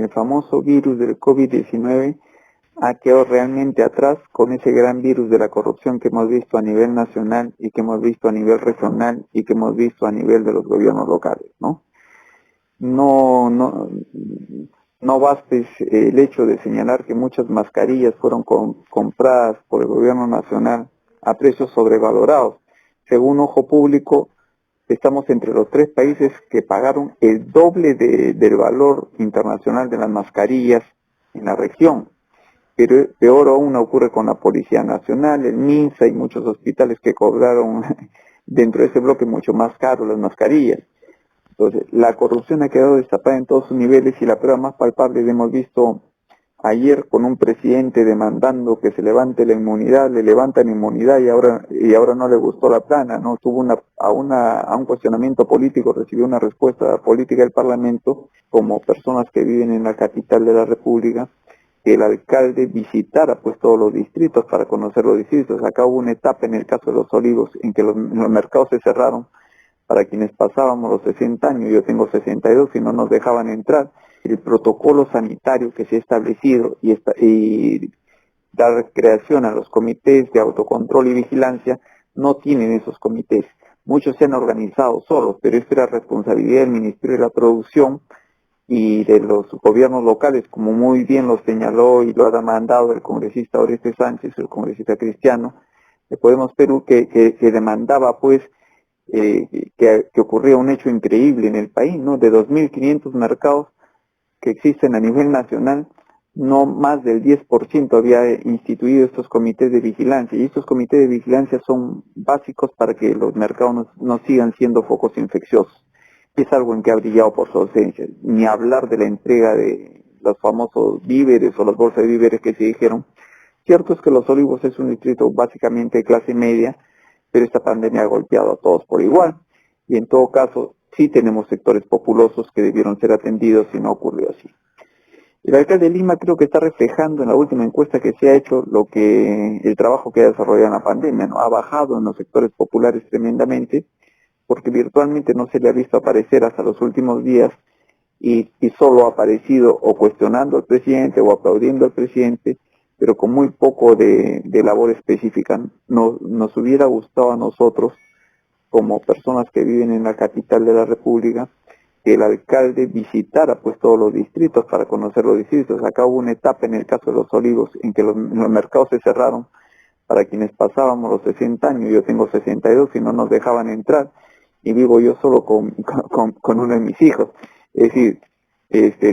El famoso virus del COVID-19 ha quedado realmente atrás con ese gran virus de la corrupción que hemos visto a nivel nacional y que hemos visto a nivel regional y que hemos visto a nivel de los gobiernos locales, ¿no? No, no, no baste el hecho de señalar que muchas mascarillas fueron compradas por el gobierno nacional a precios sobrevalorados. Según Ojo Público, estamos entre los 3 países que pagaron el doble del valor internacional de las mascarillas en la región. Pero peor aún ocurre con la Policía Nacional, el MINSA y muchos hospitales que cobraron dentro de ese bloque mucho más caro las mascarillas. Entonces, la corrupción ha quedado destapada en todos sus niveles y la prueba más palpable la hemos visto ayer con un presidente demandando que se levante la inmunidad, le levantan inmunidad y ahora no le gustó la plana, ¿no? Tuvo a un cuestionamiento político, recibió una respuesta política del Parlamento como personas que viven en la capital de la República, que el alcalde visitara pues todos los distritos para conocer los distritos. Acá hubo una etapa en el caso de Los Olivos en que los mercados se cerraron para quienes pasábamos los 60 años, yo tengo 62 y no nos dejaban entrar. El protocolo sanitario que se ha establecido y dar creación a los comités de autocontrol y vigilancia no tienen esos comités. Muchos se han organizado solos, pero esto era responsabilidad del Ministerio de la Producción y de los gobiernos locales, como muy bien lo señaló y lo ha demandado el congresista Oreste Sánchez, el congresista cristiano de Podemos Perú, que demandaba pues que ocurría un hecho increíble en el país, ¿no? De 2.500 mercados que existen a nivel nacional, no más del 10% había instituido estos comités de vigilancia, y estos comités de vigilancia son básicos para que los mercados no sigan siendo focos infecciosos. Es algo en que ha brillado por su ausencia, ni hablar de la entrega de los famosos víveres o las bolsas de víveres que se dijeron. Cierto es que Los Olivos es un distrito básicamente de clase media, pero esta pandemia ha golpeado a todos por igual, y en todo caso sí tenemos sectores populosos que debieron ser atendidos y no ocurrió así. El alcalde de Lima creo que está reflejando en la última encuesta que se ha hecho el trabajo que ha desarrollado en la pandemia, ¿no? Ha bajado en los sectores populares tremendamente, porque virtualmente no se le ha visto aparecer hasta los últimos días y solo ha aparecido o cuestionando al presidente o aplaudiendo al presidente, pero con muy poco de labor específica. Nos hubiera gustado a nosotros, como personas que viven en la capital de la República, que el alcalde visitara pues todos los distritos para conocer los distritos. Acá hubo una etapa en el caso de Los Olivos en que los mercados se cerraron para quienes pasábamos los 60 años, yo tengo 62 y no nos dejaban entrar, y vivo yo solo con uno de mis hijos. Es decir,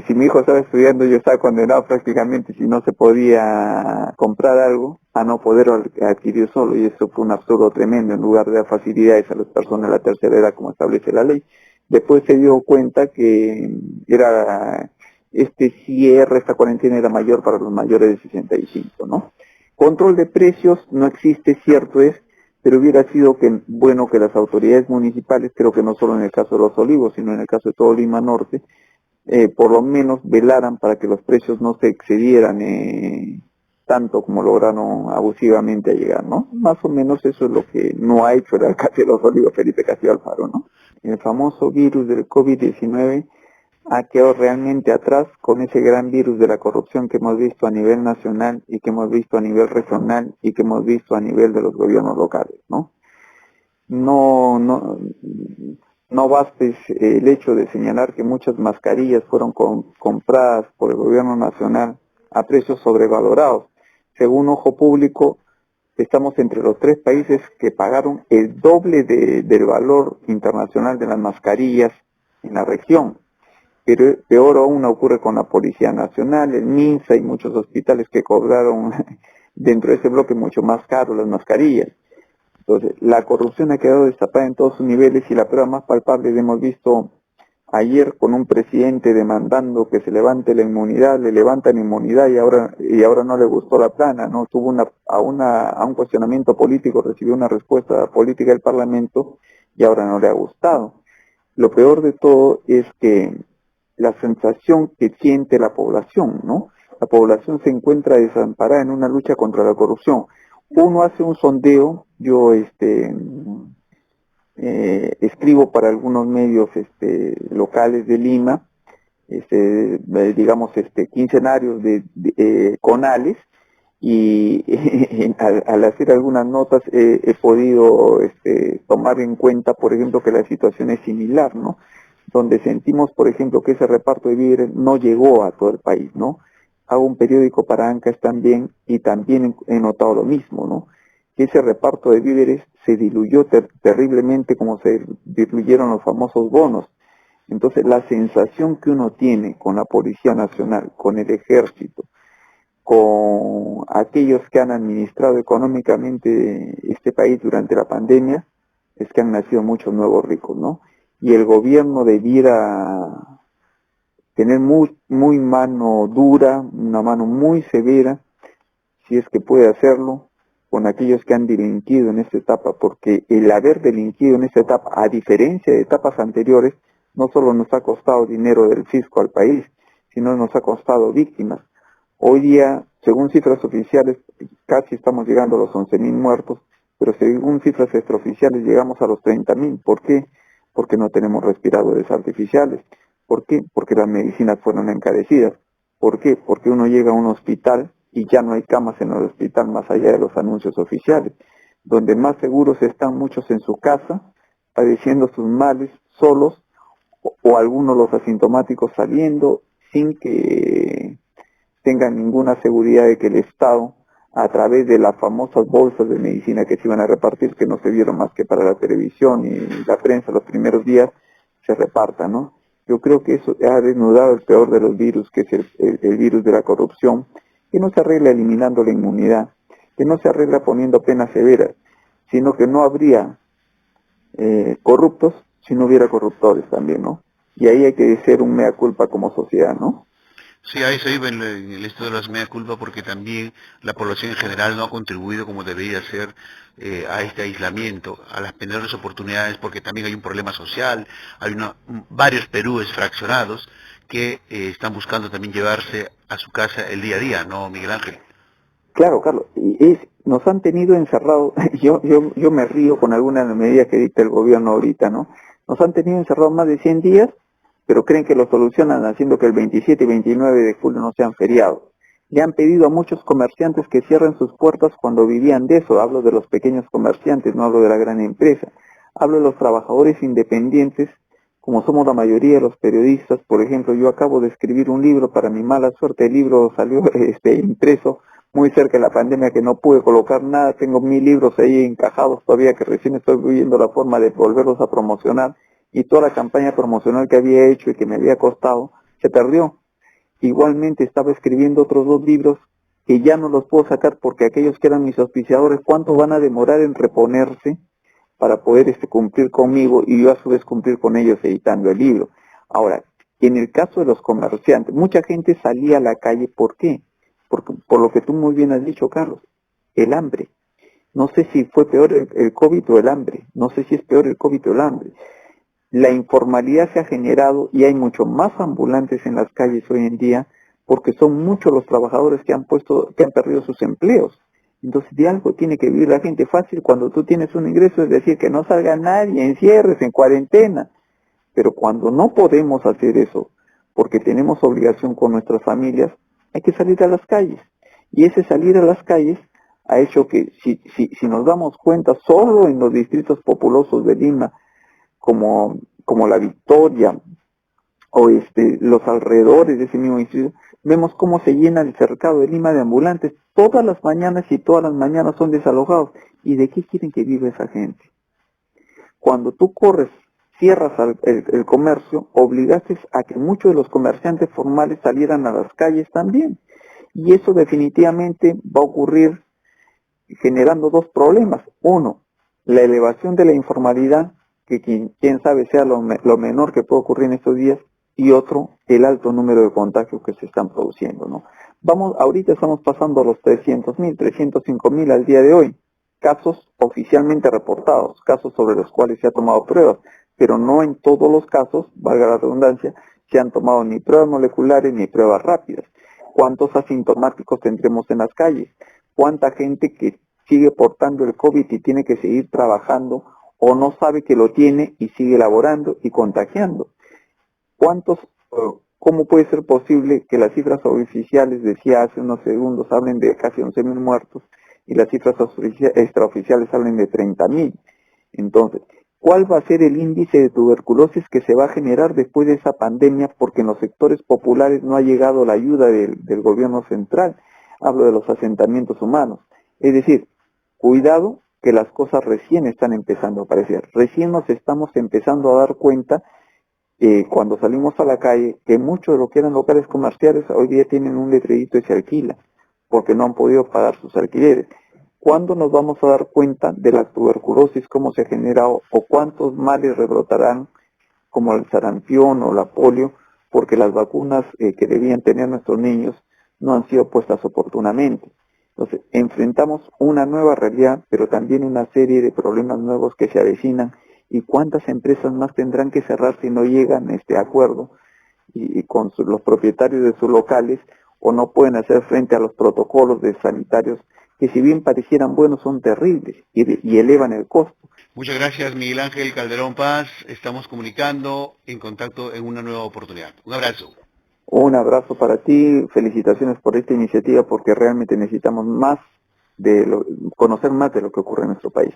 si mi hijo estaba estudiando, yo estaba condenado prácticamente, si no se podía comprar algo, a no poder adquirir solo, y eso fue un absurdo tremendo. En lugar de dar facilidades a las personas de la tercera edad como establece la ley, después se dio cuenta que este cierre, esta cuarentena era mayor para los mayores de 65, ¿no? Control de precios no existe, cierto es, pero hubiera sido bueno que las autoridades municipales, creo que no solo en el caso de Los Olivos, sino en el caso de todo Lima Norte, por lo menos velaran para que los precios no se excedieran tanto como lograron abusivamente llegar, ¿no? Más o menos eso es lo que no ha hecho el alcalde de Los Olivos, Felipe Castillo Alfaro, ¿no? El famoso virus del COVID-19 ha quedado realmente atrás con ese gran virus de la corrupción que hemos visto a nivel nacional y que hemos visto a nivel regional y que hemos visto a nivel de los gobiernos locales, ¿no? No baste el hecho de señalar que muchas mascarillas fueron compradas por el gobierno nacional a precios sobrevalorados. Según Ojo Público, estamos entre los 3 países que pagaron el doble del valor internacional de las mascarillas en la región. Pero peor aún ocurre con la Policía Nacional, el MINSA y muchos hospitales que cobraron dentro de ese bloque mucho más caro las mascarillas. Entonces, la corrupción ha quedado destapada en todos sus niveles y la prueba más palpable la hemos visto ayer con un presidente demandando que se levante la inmunidad, le levantan inmunidad y ahora no le gustó la plana, ¿no? Tuvo a un cuestionamiento político, recibió una respuesta política del Parlamento y ahora no le ha gustado. Lo peor de todo es que la sensación que siente la población, ¿no? La población se encuentra desamparada en una lucha contra la corrupción. Uno hace un sondeo, yo escribo para algunos medios locales de Lima, digamos, quincenarios conales, y al hacer algunas notas he podido tomar en cuenta, por ejemplo, que la situación es similar, ¿no? Donde sentimos, por ejemplo, que ese reparto de víveres no llegó a todo el país, ¿no? Hago un periódico para Ancash también y también he notado lo mismo, ¿no? Que ese reparto de víveres se diluyó terriblemente como se diluyeron los famosos bonos. Entonces, la sensación que uno tiene con la Policía Nacional, con el Ejército, con aquellos que han administrado económicamente este país durante la pandemia, es que han nacido muchos nuevos ricos, ¿no? Y el gobierno debiera tener muy mano dura, una mano muy severa, si es que puede hacerlo, con aquellos que han delinquido en esta etapa, porque el haber delinquido en esta etapa, a diferencia de etapas anteriores, no solo nos ha costado dinero del fisco al país, sino nos ha costado víctimas. Hoy día, según cifras oficiales, casi estamos llegando a los 11.000 muertos, pero según cifras extraoficiales llegamos a los 30.000. ¿Por qué? Porque no tenemos respiradores artificiales. ¿Por qué? Porque las medicinas fueron encarecidas. ¿Por qué? Porque uno llega a un hospital y ya no hay camas en el hospital más allá de los anuncios oficiales. Donde más seguros están muchos en su casa, padeciendo sus males solos, o algunos los asintomáticos saliendo sin que tengan ninguna seguridad de que el Estado, a través de las famosas bolsas de medicina que se iban a repartir, que no se vieron más que para la televisión y la prensa los primeros días, se reparta, ¿no? Yo creo que eso ha desnudado el peor de los virus, que es el virus de la corrupción, que no se arregla eliminando la inmunidad, que no se arregla poniendo penas severas, sino que no habría corruptos si no hubiera corruptores también, ¿no? Y ahí hay que hacer un mea culpa como sociedad, ¿no? Sí, a eso iba en el esto de las mea culpa, porque también la población en general no ha contribuido como debería ser a este aislamiento, a las menores oportunidades, porque también hay un problema social, hay varios Perúes fraccionados que están buscando también llevarse a su casa el día a día, ¿no, Miguel Ángel? Claro, Carlos, nos han tenido encerrados, yo me río con algunas de las medidas que dicta el gobierno ahorita, ¿no? Nos han tenido encerrados más de 100 días, pero creen que lo solucionan haciendo que el 27 y 29 de julio no sean feriados. Le han pedido a muchos comerciantes que cierren sus puertas cuando vivían de eso. Hablo de los pequeños comerciantes, no hablo de la gran empresa. Hablo de los trabajadores independientes, como somos la mayoría de los periodistas. Por ejemplo, yo acabo de escribir un libro, para mi mala suerte el libro salió impreso muy cerca de la pandemia, que no pude colocar nada. Tengo 1.000 libros ahí encajados todavía, que recién estoy viendo la forma de volverlos a promocionar, y toda la campaña promocional que había hecho y que me había costado se perdió. Igualmente estaba escribiendo otros 2 libros que ya no los puedo sacar porque aquellos que eran mis auspiciadores, ¿cuánto van a demorar en reponerse para poder cumplir conmigo y yo a su vez cumplir con ellos editando el libro? Ahora, en el caso de los comerciantes, mucha gente salía a la calle. ¿Por qué? Porque, por lo que tú muy bien has dicho, Carlos, el hambre. No sé si fue peor el COVID o el hambre. No sé si es peor el COVID o el hambre. La informalidad se ha generado y hay mucho más ambulantes en las calles hoy en día, porque son muchos los trabajadores que han perdido sus empleos. Entonces, de algo tiene que vivir la gente. Fácil cuando tú tienes un ingreso, es decir, que no salga nadie, encierres, en cuarentena. Pero cuando no podemos hacer eso, porque tenemos obligación con nuestras familias, hay que salir a las calles. Y ese salir a las calles ha hecho que, si nos damos cuenta, solo en los distritos populosos de Lima, como La Victoria, o los alrededores de ese mismo distrito, vemos cómo se llena el cercado de Lima de ambulantes todas las mañanas, y todas las mañanas son desalojados. ¿Y de qué quieren que viva esa gente? Cuando tú corres, cierras el comercio, obligaste a que muchos de los comerciantes formales salieran a las calles también. Y eso definitivamente va a ocurrir generando 2 problemas. Uno, la elevación de la informalidad, que quién sabe sea lo menor que puede ocurrir en estos días. Y otro, el alto número de contagios que se están produciendo, ¿no? Ahorita estamos pasando los 300.000, 305.000 al día de hoy. Casos oficialmente reportados, casos sobre los cuales se ha tomado pruebas, pero no en todos los casos, valga la redundancia, se han tomado ni pruebas moleculares ni pruebas rápidas. ¿Cuántos asintomáticos tendremos en las calles? ¿Cuánta gente que sigue portando el COVID y tiene que seguir trabajando, o no sabe que lo tiene y sigue laborando y contagiando? ¿Cuántos ¿Cómo puede ser posible que las cifras oficiales, decía hace unos segundos, hablen de casi 11.000 muertos y las cifras extraoficiales hablen de 30.000? Entonces, ¿cuál va a ser el índice de tuberculosis que se va a generar después de esa pandemia? Porque en los sectores populares no ha llegado la ayuda del gobierno central. Hablo de los asentamientos humanos. Es decir, cuidado que las cosas recién están empezando a aparecer. Recién nos estamos empezando a dar cuenta cuando salimos a la calle, que muchos de lo que eran locales comerciales hoy día tienen un letrerito y se alquila, porque no han podido pagar sus alquileres. ¿Cuándo nos vamos a dar cuenta de la tuberculosis, cómo se ha generado, o cuántos males rebrotarán, como el sarampión o la polio, porque las vacunas que debían tener nuestros niños no han sido puestas oportunamente? Entonces, enfrentamos una nueva realidad, pero también una serie de problemas nuevos que se avecinan. ¿Y cuántas empresas más tendrán que cerrar si no llegan a este acuerdo y con los propietarios de sus locales, o no pueden hacer frente a los protocolos de sanitarios que, si bien parecieran buenos, son terribles y elevan el costo? Muchas gracias, Miguel Ángel Calderón Paz. Estamos comunicando en contacto en una nueva oportunidad. Un abrazo. Un abrazo para ti, felicitaciones por esta iniciativa, porque realmente necesitamos conocer más de lo que ocurre en nuestro país.